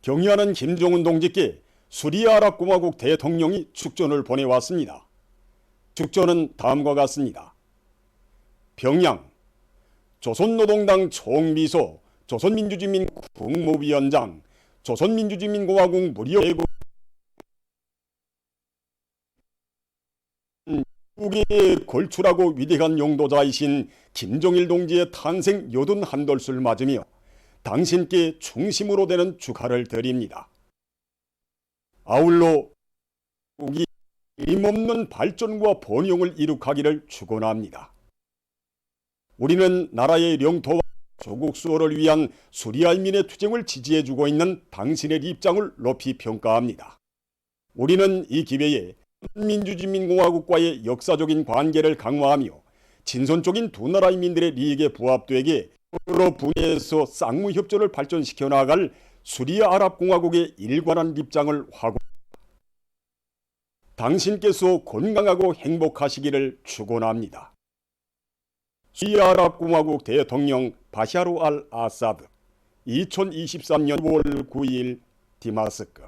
경의하는 김정은 동지께 수리아랍공화국 대통령이 축전을 보내왔습니다. 축전은 다음과 같습니다. 평양 조선노동당 총비서, 조선민주주의민 국무위원장, 조선민주주의민공화국 무료외국 국에 걸출하고 위대한 용도자이신 김정일 동지의 탄생 81돌을 맞으며 당신께 중심으로 되는 축하를 드립니다. 아울러 국이 힘없는 발전과 번영을 이룩하기를 축원합니다. 우리는 나라의 영토와 조국 수호를 위한 수리아인민의 투쟁을 지지해주고 있는 당신의 입장을 높이 평가합니다. 우리는 이 기회에 민주주의민공화국과의 역사적인 관계를 강화하며 진선적인 두 나라의 민들의利益에 부합되게 여러 분야에서 쌍무협조를 발전시켜 나갈 수리아랍공화국의 일관한 입장을 확고합니다. 당신께서 건강하고 행복하시기를 축원합니다. 수리아랍공화국 대통령 바샤르 알 아사드 2023년 9월 9일 디마스크.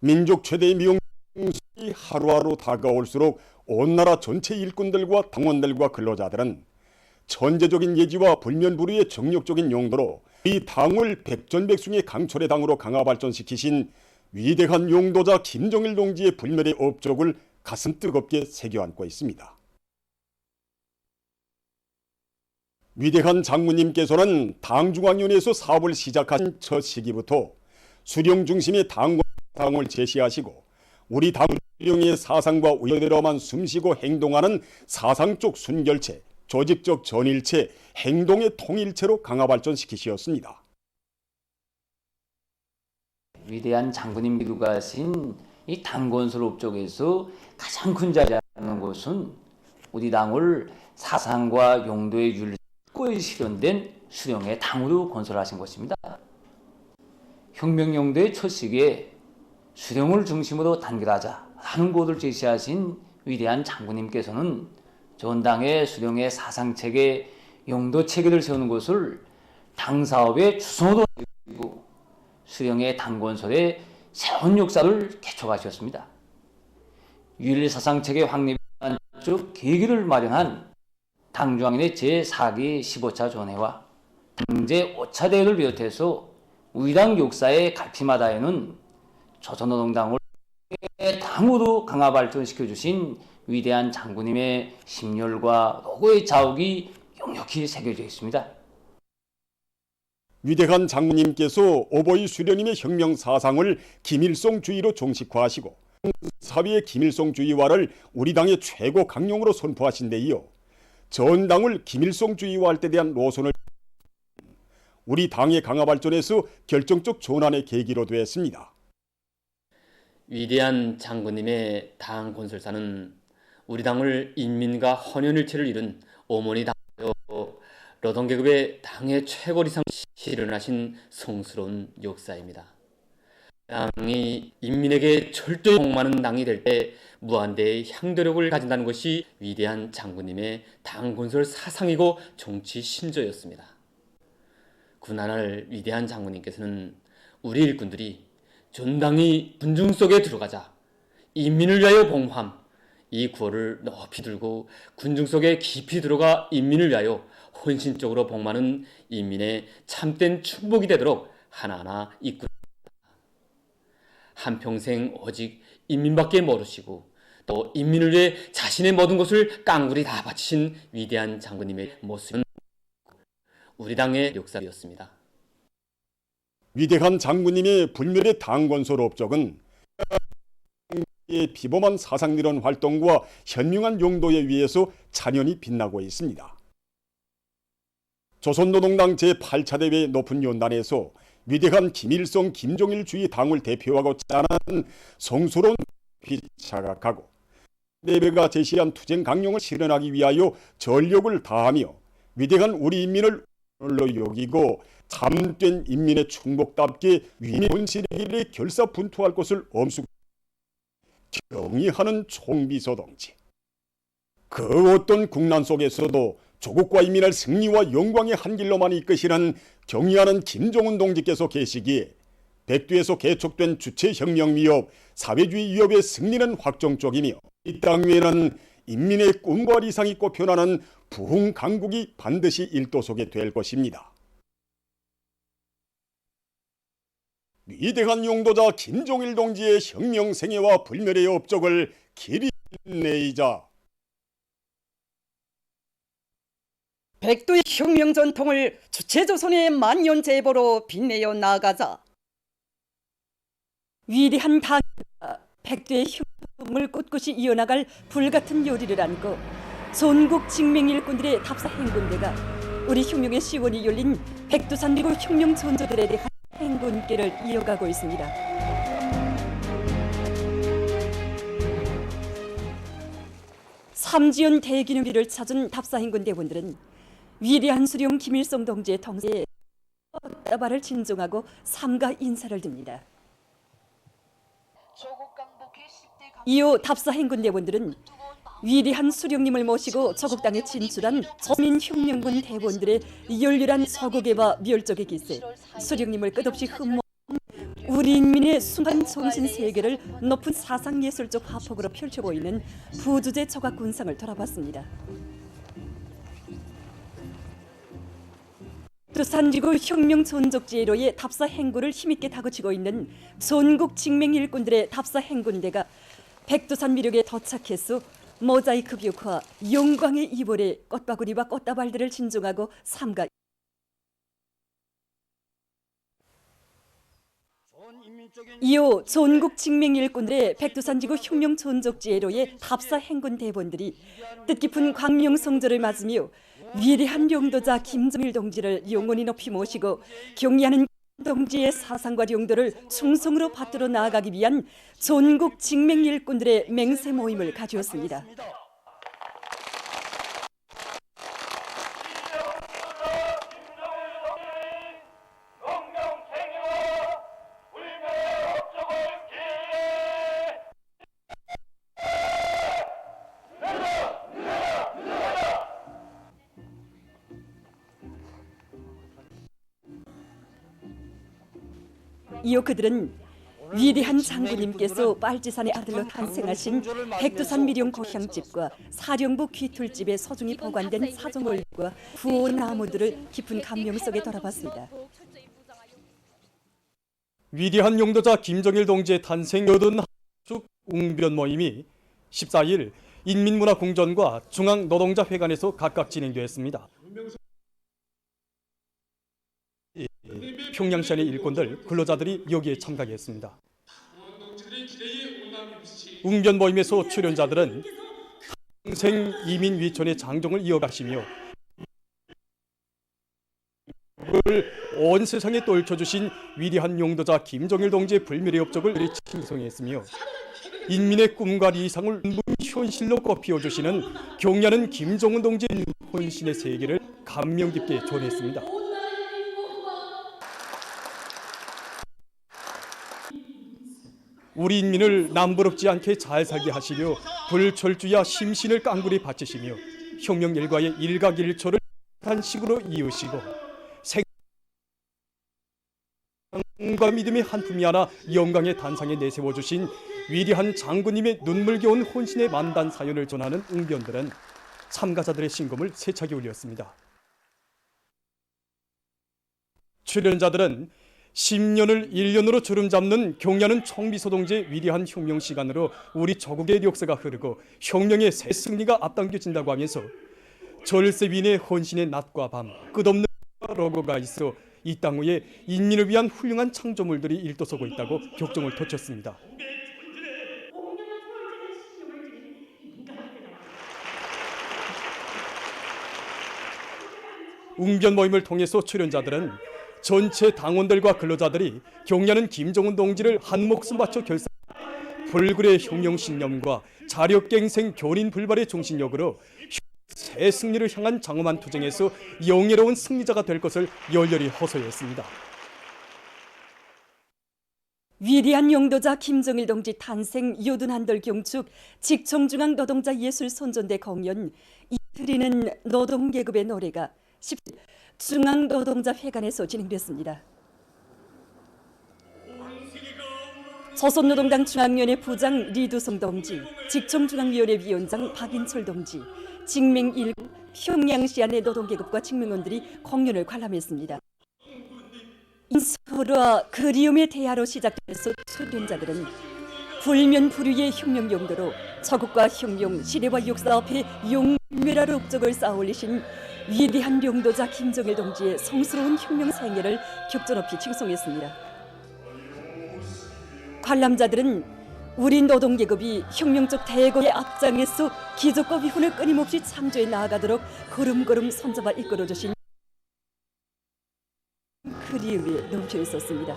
민족 최대의 미용이 하루하루 다가올수록 온 나라 전체 일꾼들과 당원들과 근로자들은 천재적인 예지와 불면불의의 정력적인 용도로 이 당을 백전백승의 강철의 당으로 강화 발전시키신 위대한 용도자 김정일 동지의 불멸의 업적을 가슴 뜨겁게 새겨안고 있습니다. 위대한 장군님께서는 당중앙위원회에서 사업을 시작하신 첫 시기부터 수령 중심의 당을 제시하시고 우리 당 수령의 사상과 의도대로만 숨쉬고 행동하는 사상적 순결체, 조직적 전일체, 행동의 통일체로 강화 발전시키셨습니다. 위대한 장군님 미두가신 이 당건설 업적에서 가장 큰 자리하는 것은 우리 당을 사상과 용도의 윤리에 실현된 수령의 당으로 건설하신 것입니다. 혁명용도의 첫 시기에 수령을 중심으로 단결하자 하는 곳을 제시하신 위대한 장군님께서는 전당의 수령의 사상체계, 용도체계를 세우는 것을 당사업의 주성으로 하고 수령의 당건설의 새로운 역사를 개척하셨습니다. 윤리사상체계 확립에 대한 적 계기를 마련한 당중앙위원회 제4기 15차 전회와 당제 5차 대회를 비롯해서 우리 당 역사의 갈피마다에는 조선노동당을 당으로 강화 발전시켜주신 위대한 장군님의 심혈과 노고의 자욱이 역력히 새겨져 있습니다. 위대한 장군님께서 오보이 수령님의 혁명 사상을 김일성주의로 정식화하시고 사회의 김일성주의화를 우리 당의 최고 강령으로 선포하신 데 이어 전당을 김일성주의화할 때 대한 노선을 우리 당의 강화 발전에서 결정적 전환의 계기로 되었습니다. 위대한 장군님의 당 건설사는 우리 당을 인민과 헌연일체를 이룬 어머니 당이요 노동계급의 당의 최고리상 실현하신 성스러운 역사입니다. 당이 인민에게 철저히 복무하는 당이 될 때 무한대의 향도력을 가진다는 것이 위대한 장군님의 당 건설 사상이고 정치 신조였습니다. 그날 위대한 장군님께서는 우리 일꾼들이 전당이 군중 속에 들어가자 인민을 위하여 복무함, 이 구호를 높이 들고 군중 속에 깊이 들어가 인민을 위하여 헌신적으로 복무하는 인민의 참된 축복이 되도록 하나하나 이끌 한평생 오직 인민밖에 모르시고 또 인민을 위해 자신의 모든 것을 깡그리 다 바치신 위대한 장군님의 모습은 우리 당의 역사였습니다. 위대한 장군님의 불멸의 당건설 업적은 비범한 사상이론 활동과 현명한 용도에 의해서 찬연히 빛나고 있습니다. 조선노동당 제8차 대회 높은 연단에서 위대한 김일성, 김정일주의 당을 대표하고 짜는 성스러운 피차각하고 내배가 제시한 투쟁 강령을 실현하기 위하여 전력을 다하며 위대한 우리 인민을 로 여기고 참된 인민의 충복답게 위민 본실의 길에 결사분투할 것을 엄숙 경의하는 총비서 동지. 그 어떤 국난 속에서도 조국과 인민을 승리와 영광의 한 길로만 이끄시는 경의하는 김정은 동지께서 계시기에 백두에서 개척된 주체혁명 위협, 사회주의 위협의 승리는 확정적이며 이 땅 위에는 인민의 꿈과理想이 꽃펴나는 부흥 강국이 반드시 일도속에 될 것입니다. 위대한 용도자 김종일 동지의 혁명 생애와 불멸의 업적을 길이 내이자 백두의 혁명 전통을 주체조선의 만년 제보로 빛내어 나가자. 위대한 당과 백두의 혁명을 꿋꿋이 이어나갈 불같은 요리를 안고 전국 직맹일꾼들의 답사 행군대가 우리 혁명의 시원이 열린 백두산 그리고 혁명 전조들에 대한 행군길을 이어가고 있습니다. 삼지연 대기념비를 찾은 답사 행군대원들은 위대한 수령 김일성 동지의 통세에 따발을 진정하고 삼가 인사를 드립니다. 이후 답사 행군대원들은 위대한 수령님을 모시고 저국 땅에 진출한 조민혁명군 대원들의 열렬한 서국애와 멸족의 기세, 수령님을 끝없이 흠모 우리 인민의 순간 정신 세계를 높은 사상예술적 화폭으로 펼쳐 보이는 부주제 저각 군상을 돌아봤습니다. 두산지구 혁명 전적지로의 답사 행군을 힘있게 다그치고 있는 전국 직맹 일꾼들의 답사 행군대가 백두산 미륵에 도착해서 모자이크 벽화 영광의 이볼에 꽃바구리와 꽃다발들을 진정하고 삼가 이후 전국 직맹 일꾼들의 백두산지구 혁명 전적지로의 답사 행군 대원들이 뜻깊은 광명성절을 맞으며 위대한 용도자 김정일 동지를 영원히 높이 모시고 경의하는 동지의 사상과 용도를 충성으로 받들어 나아가기 위한 전국 직맹 일꾼들의 맹세 모임을 가지었습니다. 이어 그들은 위대한 장군님께서 빨지산의 아들로 탄생하신 백두산 미령 고향집과 사령부 귀툴집에 소중히 보관된 사종월과 구호나무들을 깊은 감명 속에 돌아봤습니다. 위대한 용도자 김정일 동지의 탄생 80주 웅변 모임이 14일 인민문화궁전과 중앙노동자회관에서 각각 진행되었습니다. 평양시안의 일꾼들, 근로자들이 여기에 참가했습니다. 웅변 모임에서 출연자들은 평생 이민 위촌의 장종을 이어가시며 온 세상에 떨쳐주신 위대한 용도자 김정일 동지의 불멸의 업적을 칭송했으며 인민의 꿈과理想을 현실로 꽃피워주시는 경의하는 김정은 동지의 헌신의 세계를 감명 깊게 전했습니다. 우리 인민을 남부럽지 않게 잘 살게 하시려 불철주야 심신을 깡그리 바치시며 혁명 일과의 일각일초를 단식으로 이으시고 생과 믿음의 한품이 하나 영광의 단상에 내세워주신 위대한 장군님의 눈물겨운 혼신의 만단 사연을 전하는 웅변들은 참가자들의 신금을 세차게 울렸습니다. 출연자들은 10년을 1년으로 주름잡는 경의하는 총비서동지의 위대한 혁명 시간으로 우리 조국의 역사가 흐르고 혁명의 새 승리가 앞당겨진다고 하면서 절세빈의 헌신의 낮과 밤 끝없는 로고가 있어 이 땅 위에 인민을 위한 훌륭한 창조물들이 일도서고 있다고 격정을 덧쳤습니다. 웅변 모임을 통해서 출연자들은 전체 당원들과 근로자들이 경의하는 김정은 동지를 한 목숨 바쳐 결산 불굴의 혁명 신념과 자력갱생 견인 불발의 정신력으로 새 승리를 향한 장엄한 투쟁에서 영예로운 승리자가 될 것을 열렬히 호소했습니다. 위대한 용도자 김정일 동지 탄생 요둔한들 경축 직청중앙 노동자 예술 선전대 공연 드리는 노동계급의 노래가 10일 중앙노동자회관에서 진행됐습니다. 조선노동당 중앙위원회 부장 리두성 동지, 직통중앙위원회 위원장 박인철 동지, 직맹 1구 평양시안의 노동계급과 직맹원들이 공연을 관람했습니다. 인서로와 그리움의 대화로 시작돼서 출연자들은 불면불위의 혁명 용도로 저국과 혁명, 시대와 역사 앞에 용멸할 업적을 쌓아올리신 위대한 용도자 김정일 동지의 성스러운 혁명 생애를 격조높이 칭송했습니다. 관람자들은 우리 노동계급이 혁명적 대거의 앞장에서 기적과 위훈을 끊임없이 창조해 나아가도록 걸음걸음 손잡아 이끌어주신 그리움에 넘쳐 있었습니다.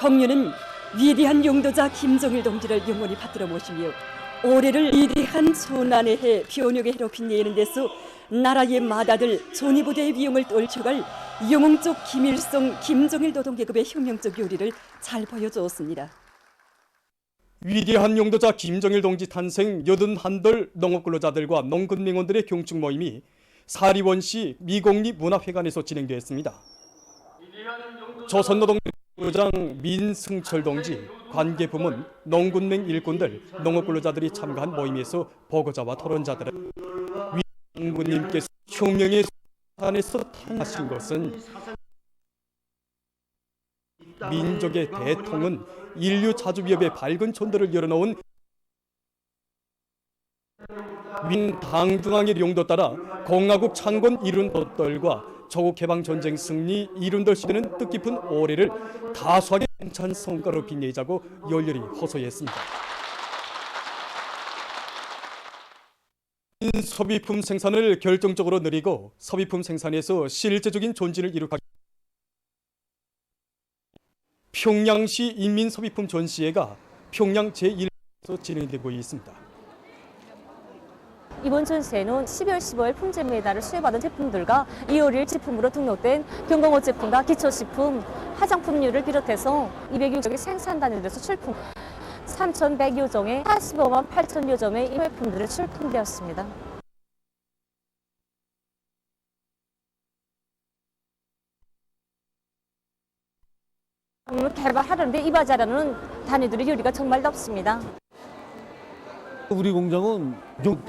공연은 위대한 용도자 김정일 동지를 영원히 받들어 모시며 올해를 위대한 조난의 해, 변혁의 해로 빛내는 데서 나라의 맏아들 존이부대의 위용을 떨쳐갈 영웅적 김일성, 김정일 노동계급의 혁명적 요리를 잘 보여주었습니다. 위대한 용도자 김정일 동지 탄생 81돌 농업근로자들과 농군맹원들의 경축 모임이 사리원시 미곡리문화회관에서 진행되었습니다. 조선노동당 민승철 동지, 관계부문, 농군맹 일꾼들, 농업근로자들이 참가한 모임에서 보고자와 토론자들은 위장군님께서 혁명의 산에서 탄생하신 것은 민족의 대통은 인류 자주비업의 밝은 촌들을 열어놓은 민당중앙의 용도 따라 공화국 창건 이룬 돛떨과 조국 해방 전쟁 승리 이룬들 시대는 뜻깊은 올해를 다수하게 괜찮은 성과로 빛내자고 열렬히 호소했습니다. 소비품 생산을 결정적으로 늘리고 소비품 생산에서 실제적인 존재를 이룩하기 평양시 인민소비품 전시회가 평양 제1에서 진행되고 있습니다. 이번 전시회는 12월 15일 품질 메달을 수여받은 제품들과 2월 1일 제품으로 등록된 경공업 제품과 기초식품, 화장품류를 비롯해서 260개 생산 단위에서 출품 3,100여 종의 45만 8천여 점의 임회품들이 출품되었습니다. 개발하는데 이바지하려는 단위들의 요리가 정말 높습니다. 우리 공장은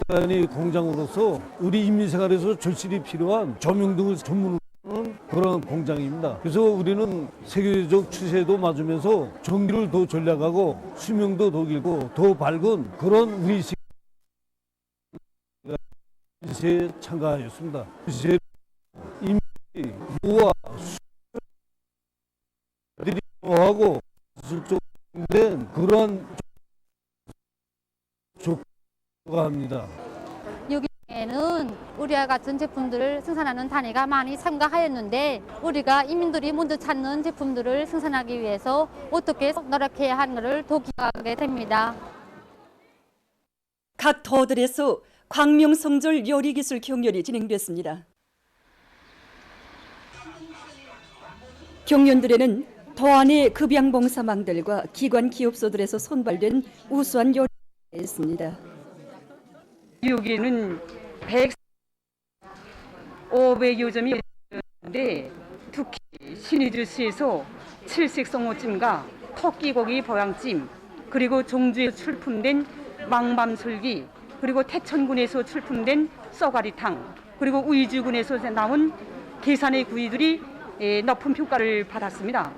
단위 공장으로서 우리 인민생활에서 절실히 필요한 조명 등을 전문으로 하는 그런 공장입니다. 그래서 우리는 세계적 추세도 맞으면서 전기를 더 전략하고 수명도 더 길고 더 밝은 그런 우리 시에 참가하였습니다. 인민이 무와 수들이 하고 기술적인 그런 합니다. 여기에는 우리와 같은 제품들을 생산하는 단위가 많이 참가하였는데 우리가 인민들이 먼저 찾는 제품들을 생산하기 위해서 어떻게 노력해야 하는지를 더 기억하게 됩니다. 각 도들에서 광명성절 요리기술 경연이 진행됐습니다. 경연들에는 도안의 급양봉사망들과 기관 기업소들에서 손발된 우수한 요리가 있습니다. 여기는 500여 점이 있는데 특히 신의주시에서 칠색성어찜과 토끼고기 보양찜, 그리고 종주에서 출품된 망밤술기, 그리고 태천군에서 출품된 쏘가리탕, 그리고 의주군에서 나온 계산의 구이들이 높은 평가를 받았습니다.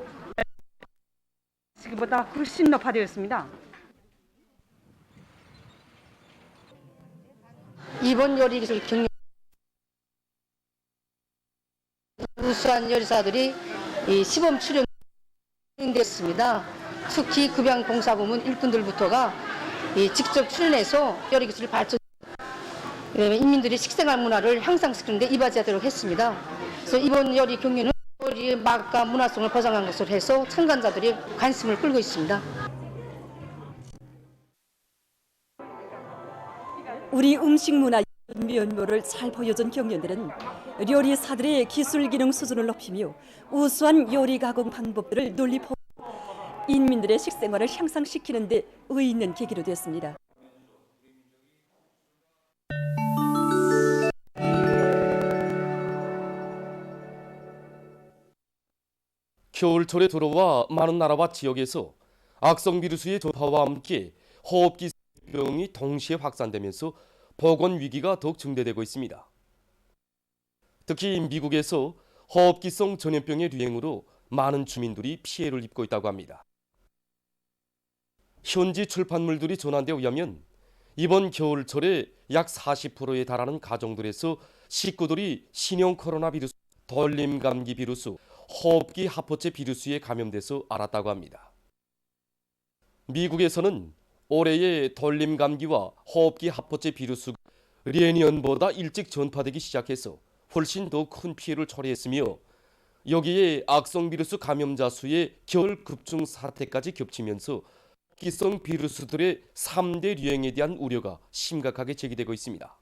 지금보다 훨씬 높아되었습니다. 이번 요리기술 경연 우수한 요리사들이 시범 출연됐습니다. 특히 급양봉사부문 일꾼들부터가 직접 출연해서 요리기술을 발전, 인민들이 식생활 문화를 향상시키는 데 이바지하도록 했습니다. 그래서 이번 요리 경연은 요리의 맛과 문화성을 보장한 것으로 해서 참관자들이 관심을 끌고 있습니다. 우리 음식 문화 면모를 잘 보여준 경연들은 요리사들의 기술 기능 수준을 높이며 우수한 요리 가공 방법들을 널리 보여 인민들의 식생활을 향상시키는 데 의의 있는 계기로 됐습니다. 겨울철에 들어와 많은 나라와 지역에서 악성 비루스의 전파와 함께 호흡기 병이 동시에 확산되면서 보건 위기가 더욱 증대되고 있습니다. 특히 미국에서 호흡기성 전염병의 유행으로 많은 주민들이 피해를 입고 있다고 합니다. 현지 출판물들이 전한 데 의하면 이번 겨울철에 약 40%에 달하는 가정들에서 식구들이 신형 코로나 비루스, 돌림 감기 비루스, 호흡기 합포체 비루스에 감염돼서 앓았다고 합니다. 미국에서는 올해의 돌림 감기와 호흡기 합포체 비루스가 예년보다 일찍 전파되기 시작해서 훨씬 더 큰 피해를 초래했으며 여기에 악성 비루스 감염자 수의 겨울 급증 사태까지 겹치면서 호흡기성 비루스들의 3대 유행에 대한 우려가 심각하게 제기되고 있습니다.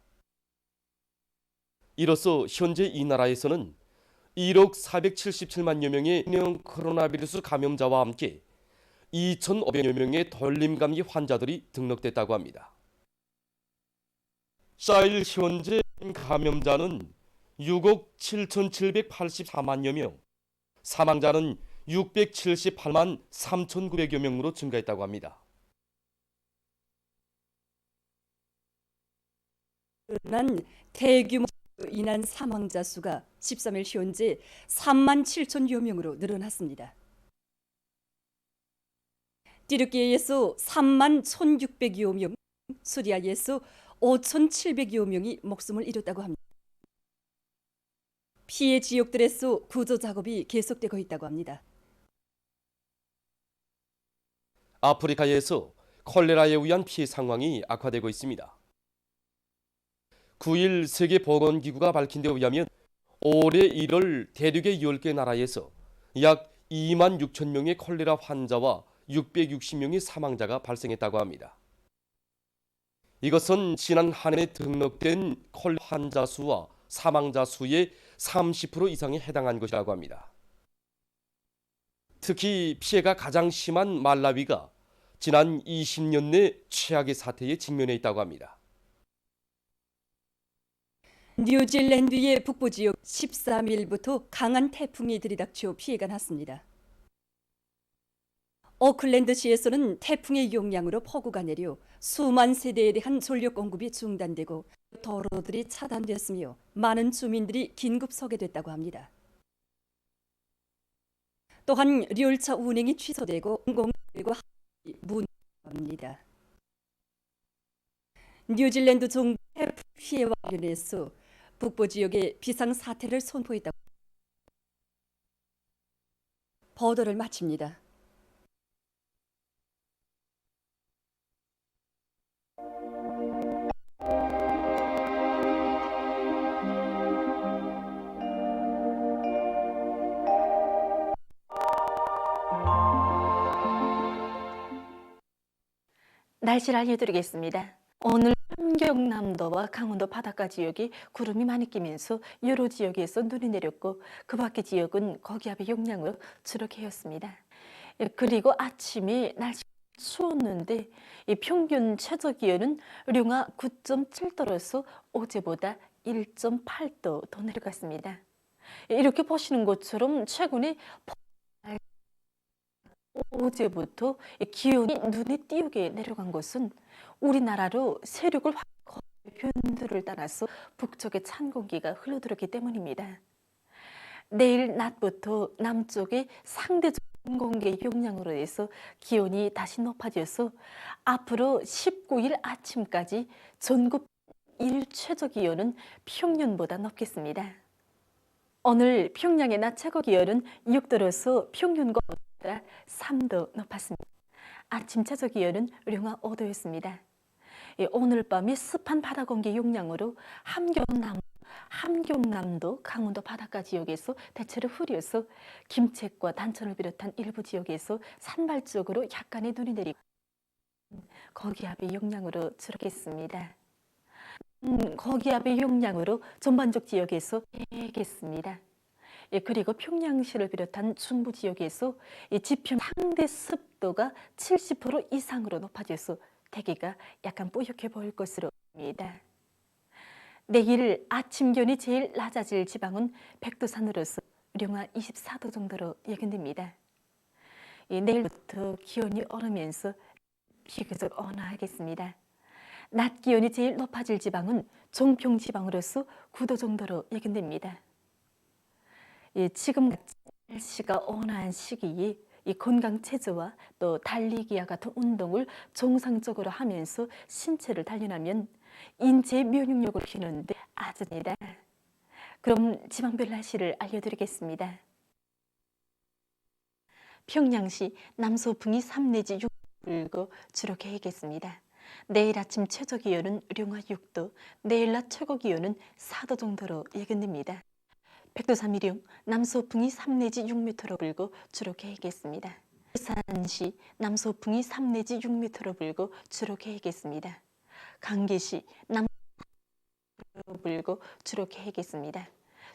이로써 현재 이 나라에서는 1억 477만여 명의 신형 코로나 비루스 감염자와 함께 2,500여 명의 돌림감기 환자들이 등록됐다고 합니다. 4일 현재 감염자는 6억 7,784만여 명, 사망자는 678만 3,900여 명으로 증가했다고 합니다. 난 대규모 인한 사망자 수가 13일 현재 3만 7천여 명으로 늘어났습니다. 띠르키예에서 3만 1,600여 명, 시리아에서 5,700여 명이 목숨을 잃었다고 합니다. 피해 지역들에서 구조 작업이 계속되고 있다고 합니다. 아프리카에서 콜레라에 의한 피해 상황이 악화되고 있습니다. 9일 세계보건기구가 밝힌 데 의하면 올해 1월 대륙의 10개 나라에서 약 2만 6천 명의 콜레라 환자와 660명의 사망자가 발생했다고 합니다. 이것은 지난 한 해 등록된 콜레라 환자 수와 사망자 수의 30% 이상에 해당한 것이라고 합니다. 특히 피해가 가장 심한 말라위가 지난 20년 내 최악의 사태에 직면해 있다고 합니다. 뉴질랜드의 북부 지역 13일부터 강한 태풍이 들이닥쳐 피해가 났습니다. 오클랜드시에서는 태풍의 영향으로 폭우가 내려 수만 세대에 대한 전력 공급이 중단되고 도로들이 차단됐으며 많은 주민들이 긴급 소개됐다고 합니다. 또한 열차 운행이 취소되고 공공기관과 문합니다. 뉴질랜드 정부 태풍 피해와 관련해서 북부 지역에 비상사태를 선포했다고 보도를 마칩니다. 날씨를 알려드리겠습니다. 오늘 함경남도와 강원도 바닷가 지역에 구름이 많이 끼면서 여러 지역에서 눈이 내렸고 그 밖의 지역은 거기압의 영향으로 주로 개었습니다. 그리고 아침에 날씨가 추웠는데 평균 최저기온은 령아 9.7도로서 어제보다 1.8도 더 내려갔습니다. 이렇게 보시는 것처럼 최근에 어제부터 기온이 눈에 띄게 내려간 것은 우리나라로 세력을 변두를 따라서 북쪽에 찬 공기가 흘러들었기 때문입니다. 내일 낮부터 남쪽에 상대적 공기의 영향으로 해서 기온이 다시 높아져서 앞으로 19일 아침까지 전국 일 최저 기온은 평년보다 높겠습니다. 오늘 평양의 낮 최고 기온은 6도로서 평균과 3도 높았습니다. 아침 최저 기온은 령아 5도였습니다. 오늘 밤에 습한 바다 공기 영향으로 함경남도, 강원도 바닷가 지역에서 대체로 흐려서 김책과 단천을 비롯한 일부 지역에서 산발 쪽으로 약간의 눈이 내리고 거기압의 영향으로 줄었겠습니다. 거기압의 영향으로 전반적 지역에서 되겠습니다. 그리고 평양시를 비롯한 중부 지역에서 지표 상대 습도가 70% 이상으로 높아져서 대기가 약간 뿌옇게 보일 것으로 보입니다. 내일 아침 기온이 제일 낮아질 지방은 백두산으로서 영하 24도 정도로 예견됩니다. 내일부터 기온이 오르면서 비교적 온화하겠습니다. 낮 기온이 제일 높아질 지방은 종평 지방으로서 9도 정도로 예견됩니다. 지금 날씨가 온화한 시기에 이 건강 체조와 또 달리기와 같은 운동을 정상적으로 하면서 신체를 단련하면 인체 면역력을 키우는데 아주 좋습니다. 그럼 지방별 날씨를 알려드리겠습니다. 평양시 남서풍이 3 내지 6 불고 주로 개겠습니다. 내일 아침 최저 기온은 영하 6도, 내일 낮 최고 기온은 4도 정도로 예견됩니다. 백두산미령 남서풍이 3 내지 6m로 불고 주로 개겠습니다. 부산시 남서풍이 3 내지 6m로 불고 주로 개겠습니다. 강계시 남서풍이 불고 주로 개겠습니다.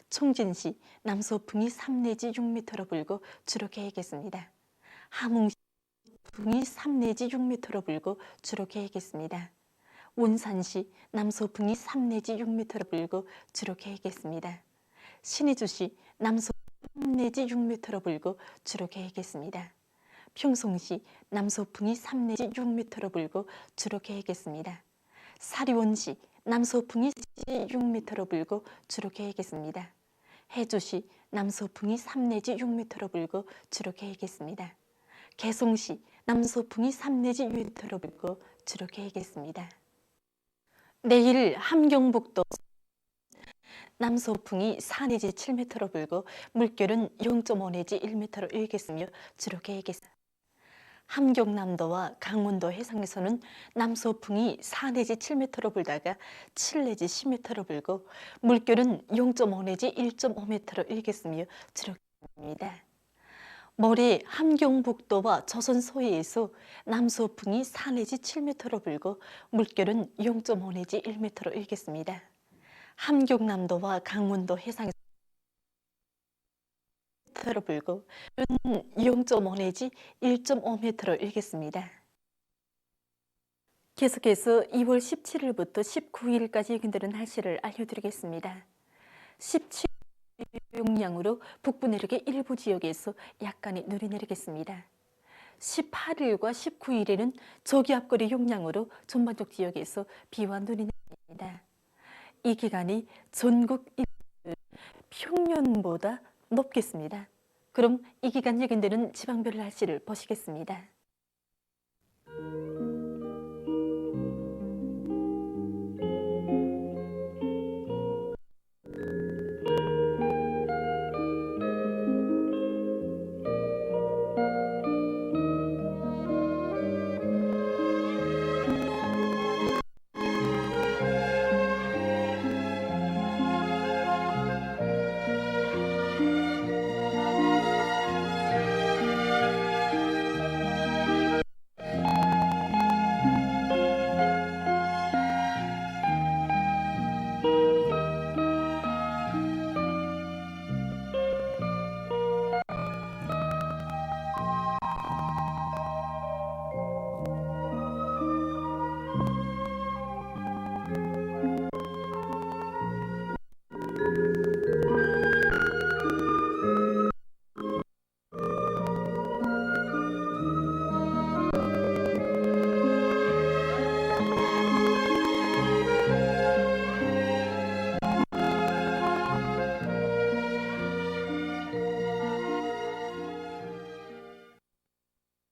총진시 남서풍이 3 내지 6m로 불고 주로 개겠습니다. 함흥시 풍이 3 내지 6m로 불고 주로 개겠습니다. 온산시 남서풍이 3 내지 6m로 불고 주로 개겠습니다. 신의주시 남서풍이 3 내지 6m로 불고 주로 개겠습니다. 평송시 남서풍이 3 내지 6m로 불고 주로 개겠습니다. 사리원시 남서풍이 6m로 불고 주로 개겠습니다. 해주시 남서풍이 3 내지 6m로 불고 주로 개겠습니다. 개송시 남서풍이 3 내지 6m로 불고 주로 개겠습니다. 내일 함경북도 남서풍이 4 내지 7m로 불고 물결은 0.5 내지 1m로 일겠으며 주로 개겠습니다. 함경남도와 강원도 해상에서는 남서풍이 4 내지 7m로 불다가 7 내지 10m로 불고 물결은 0.5 내지 1.5m로 일겠으며 주로 개겠습니다. 모레 함경북도와 조선 서해에서 남서풍이 4 내지 7m로 불고 물결은 0.5 내지 1m로 일겠습니다. 함경남도와 강원도 해상에서 로 불고 0.5 내지 1.5m로 일겠습니다. 계속해서 2월 17일부터 19일까지 예견되는 날씨를 알려드리겠습니다. 17일 용량으로 북부 내륙의 일부 지역에서 약간의 눈이 내리겠습니다. 18일과 19일에는 저기압거리 용량으로 전반적 지역에서 비와 눈이 내립니다. 이 기간이 전국 평년보다 높겠습니다. 그럼 이 기간 예견되는 지방별 날씨를 보시겠습니다.